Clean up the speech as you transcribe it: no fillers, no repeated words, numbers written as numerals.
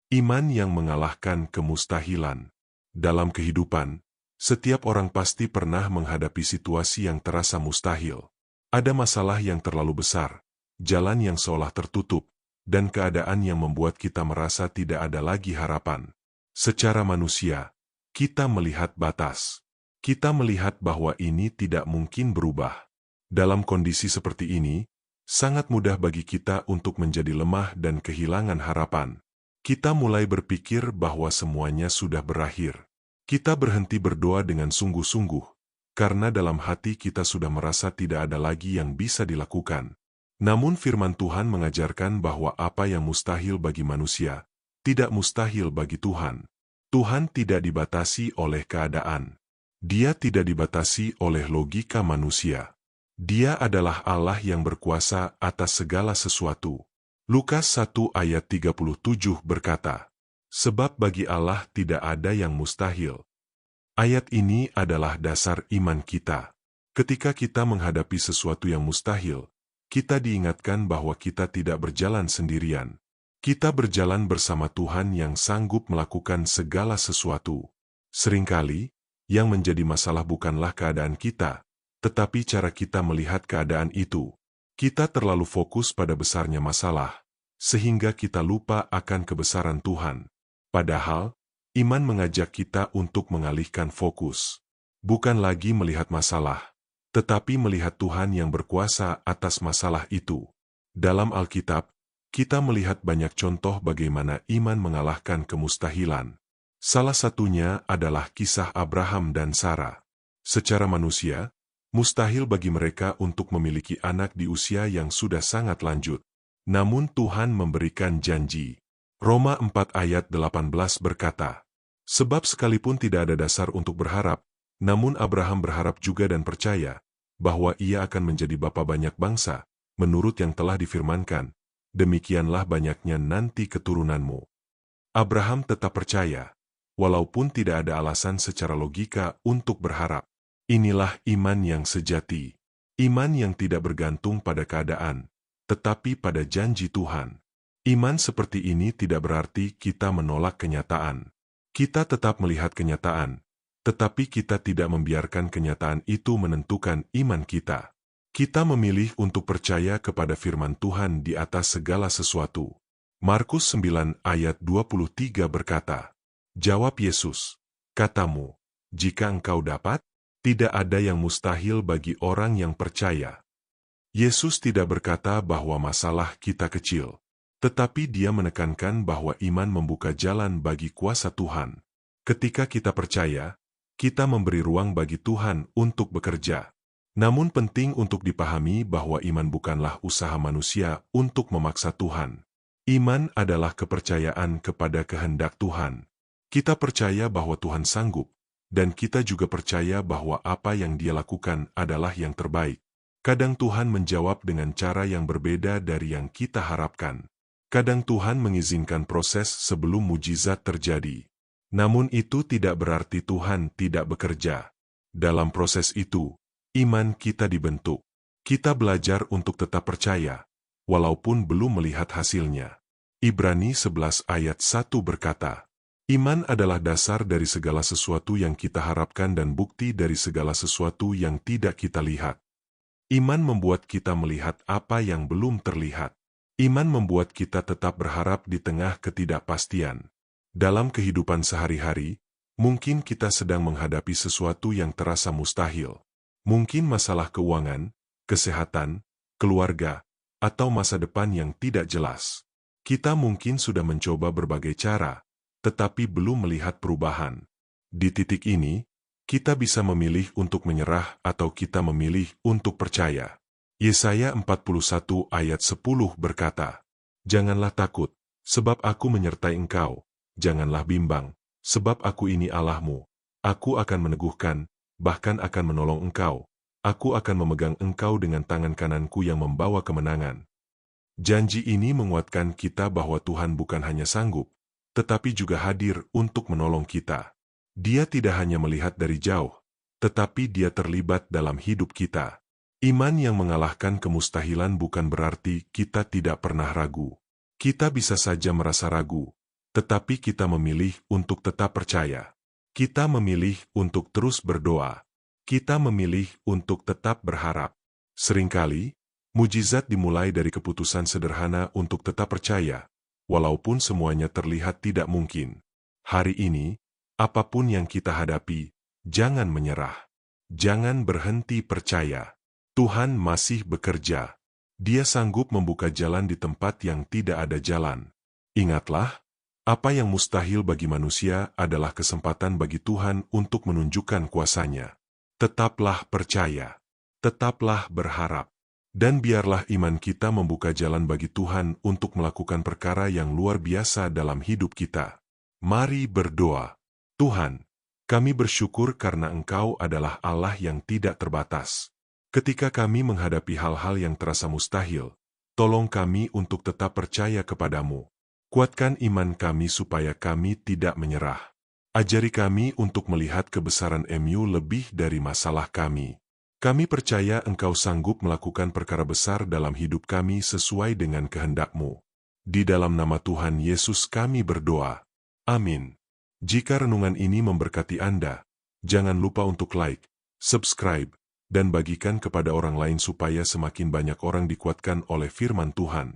Iman yang mengalahkan kemustahilan. Dalam kehidupan, setiap orang pasti pernah menghadapi situasi yang terasa mustahil. Ada masalah yang terlalu besar, jalan yang seolah tertutup, dan keadaan yang membuat kita merasa tidak ada lagi harapan. Secara manusia, kita melihat batas. Kita melihat bahwa ini tidak mungkin berubah. Dalam kondisi seperti ini, sangat mudah bagi kita untuk menjadi lemah dan kehilangan harapan. Kita mulai berpikir bahwa semuanya sudah berakhir. Kita berhenti berdoa dengan sungguh-sungguh, karena dalam hati kita sudah merasa tidak ada lagi yang bisa dilakukan. Namun firman Tuhan mengajarkan bahwa apa yang mustahil bagi manusia, tidak mustahil bagi Tuhan. Tuhan tidak dibatasi oleh keadaan. Dia tidak dibatasi oleh logika manusia. Dia adalah Allah yang berkuasa atas segala sesuatu. Lukas 1 ayat 37 berkata, "Sebab bagi Allah tidak ada yang mustahil." Ayat ini adalah dasar iman kita. Ketika kita menghadapi sesuatu yang mustahil, kita diingatkan bahwa kita tidak berjalan sendirian. Kita berjalan bersama Tuhan yang sanggup melakukan segala sesuatu. Seringkali, yang menjadi masalah bukanlah keadaan kita, tetapi cara kita melihat keadaan itu. Kita terlalu fokus pada besarnya masalah, sehingga kita lupa akan kebesaran Tuhan. Padahal, iman mengajak kita untuk mengalihkan fokus. Bukan lagi melihat masalah, tetapi melihat Tuhan yang berkuasa atas masalah itu. Dalam Alkitab, kita melihat banyak contoh bagaimana iman mengalahkan kemustahilan. Salah satunya adalah kisah Abraham dan Sarah. Secara manusia, mustahil bagi mereka untuk memiliki anak di usia yang sudah sangat lanjut. Namun Tuhan memberikan janji. Roma 4 ayat 18 berkata, "Sebab sekalipun tidak ada dasar untuk berharap, namun Abraham berharap juga dan percaya, bahwa ia akan menjadi bapa banyak bangsa, menurut yang telah difirmankan, demikianlah banyaknya nanti keturunanmu." Abraham tetap percaya, walaupun tidak ada alasan secara logika untuk berharap. Inilah iman yang sejati. Iman yang tidak bergantung pada keadaan, tetapi pada janji Tuhan. Iman seperti ini tidak berarti kita menolak kenyataan. Kita tetap melihat kenyataan, tetapi kita tidak membiarkan kenyataan itu menentukan iman kita. Kita memilih untuk percaya kepada firman Tuhan di atas segala sesuatu. Markus 9 ayat 23 berkata, "Jawab Yesus, katamu, jika engkau dapat, tidak ada yang mustahil bagi orang yang percaya." Yesus tidak berkata bahwa masalah kita kecil, tetapi dia menekankan bahwa iman membuka jalan bagi kuasa Tuhan. Ketika kita percaya, kita memberi ruang bagi Tuhan untuk bekerja. Namun penting untuk dipahami bahwa iman bukanlah usaha manusia untuk memaksa Tuhan. Iman adalah kepercayaan kepada kehendak Tuhan. Kita percaya bahwa Tuhan sanggup, dan kita juga percaya bahwa apa yang Dia lakukan adalah yang terbaik. Kadang Tuhan menjawab dengan cara yang berbeda dari yang kita harapkan. Kadang Tuhan mengizinkan proses sebelum mujizat terjadi. Namun itu tidak berarti Tuhan tidak bekerja. Dalam proses itu, iman kita dibentuk. Kita belajar untuk tetap percaya, walaupun belum melihat hasilnya. Ibrani 11 ayat 1 berkata, "Iman adalah dasar dari segala sesuatu yang kita harapkan dan bukti dari segala sesuatu yang tidak kita lihat." Iman membuat kita melihat apa yang belum terlihat. Iman membuat kita tetap berharap di tengah ketidakpastian. Dalam kehidupan sehari-hari, mungkin kita sedang menghadapi sesuatu yang terasa mustahil. Mungkin masalah keuangan, kesehatan, keluarga, atau masa depan yang tidak jelas. Kita mungkin sudah mencoba berbagai cara, tetapi belum melihat perubahan. Di titik ini, kita bisa memilih untuk menyerah atau kita memilih untuk percaya. Yesaya 41 ayat 10 berkata, "Janganlah takut, sebab aku menyertai engkau. Janganlah bimbang, sebab aku ini Allahmu. Aku akan meneguhkan, bahkan akan menolong engkau. Aku akan memegang engkau dengan tangan kananku yang membawa kemenangan." Janji ini menguatkan kita bahwa Tuhan bukan hanya sanggup, tetapi juga hadir untuk menolong kita. Dia tidak hanya melihat dari jauh, tetapi Dia terlibat dalam hidup kita. Iman yang mengalahkan kemustahilan bukan berarti kita tidak pernah ragu. Kita bisa saja merasa ragu, Tetapi kita memilih untuk tetap percaya. Kita memilih untuk terus berdoa. Kita memilih untuk tetap berharap. Seringkali, mujizat dimulai dari keputusan sederhana untuk tetap percaya, walaupun semuanya terlihat tidak mungkin. Hari ini, apapun yang kita hadapi, jangan menyerah. Jangan berhenti percaya. Tuhan masih bekerja. Dia sanggup membuka jalan di tempat yang tidak ada jalan. Ingatlah, apa yang mustahil bagi manusia adalah kesempatan bagi Tuhan untuk menunjukkan kuasa-Nya. Tetaplah percaya. Tetaplah berharap. Dan biarlah iman kita membuka jalan bagi Tuhan untuk melakukan perkara yang luar biasa dalam hidup kita. Mari berdoa. Tuhan, kami bersyukur karena Engkau adalah Allah yang tidak terbatas. Ketika kami menghadapi hal-hal yang terasa mustahil, tolong kami untuk tetap percaya kepadamu. Kuatkan iman kami supaya kami tidak menyerah. Ajari kami untuk melihat kebesaran MU lebih dari masalah kami. Kami percaya Engkau sanggup melakukan perkara besar dalam hidup kami sesuai dengan kehendak-Mu. Di dalam nama Tuhan Yesus kami berdoa. Amin. Jika renungan ini memberkati Anda, jangan lupa untuk like, subscribe, dan bagikan kepada orang lain supaya semakin banyak orang dikuatkan oleh firman Tuhan.